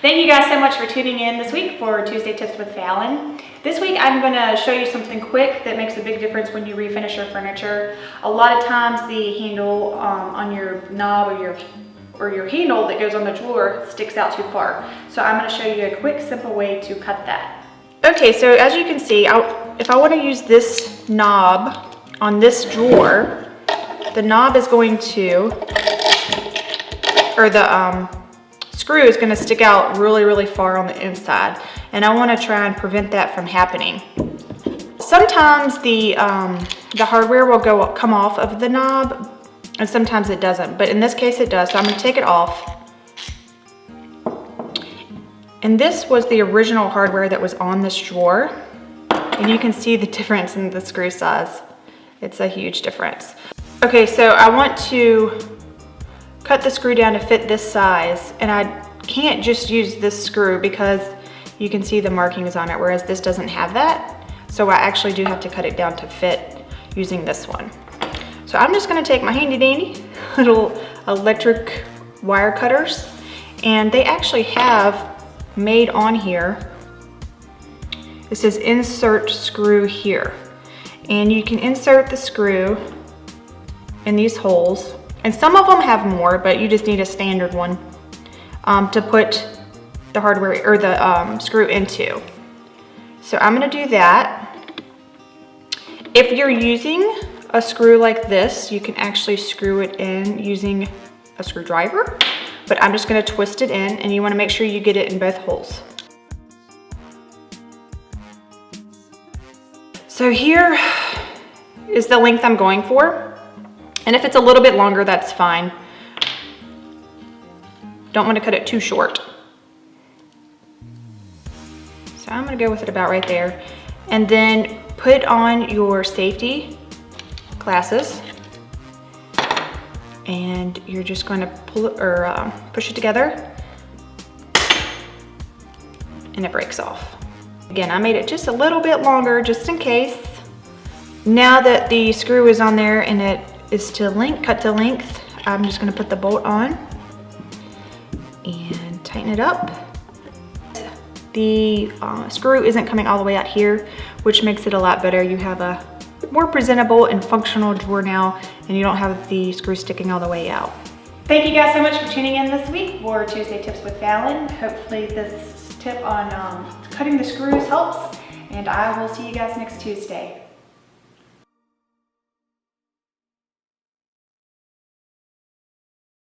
Thank you guys so much for tuning in this week for Tuesday Tips with Fallon. This week I'm going to show you something quick that makes a big difference when you refinish your furniture. A lot of times the handle on your knob or your handle that goes on the drawer sticks out too far. So I'm going to show you a quick, simple way to cut that. Okay, so as you can see, if I want to use this knob on this drawer, the knob is going to, or the screw is going to stick out really far on the inside, and I want to try and prevent that from happening. Sometimes the hardware will come off of the knob, and sometimes it doesn't, but in this case it does. So I'm going to take it off. And this was the original hardware that was on this drawer, and you can see the difference in the screw size. It's a huge difference. Okay, so I want to cut the screw down to fit this size, and I can't just use this screw because you can see the markings on it, whereas this doesn't have that. So I actually do have to cut it down to fit using this one. So I'm just gonna take my handy dandy little electric wire cutters, and they actually have made on here, it says insert screw here. And you can insert the screw in these holes. And some of them have more, but you just need a standard one to put the hardware or the screw into. So I'm gonna do that. If you're using a screw like this, you can actually screw it in using a screwdriver, but I'm just gonna twist it in, and you wanna make sure you get it in both holes. So here is the length I'm going for. And if it's a little bit longer, that's fine. Don't want to cut it too short. So I'm going to go with it about right there. And then put on your safety glasses. And you're just going to pull it or push it together. And it breaks off. Again, I made it just a little bit longer just in case. Now that the screw is on there and it is cut to length, I'm just going to put the bolt on and tighten it up. The screw isn't coming all the way out here, which makes it a lot better. You have a more presentable and functional drawer now, and you don't have the screw sticking all the way out. Thank you guys so much for tuning in this week for Tuesday Tips with Fallon. Hopefully this tip on cutting the screws helps, and I will see you guys next Tuesday.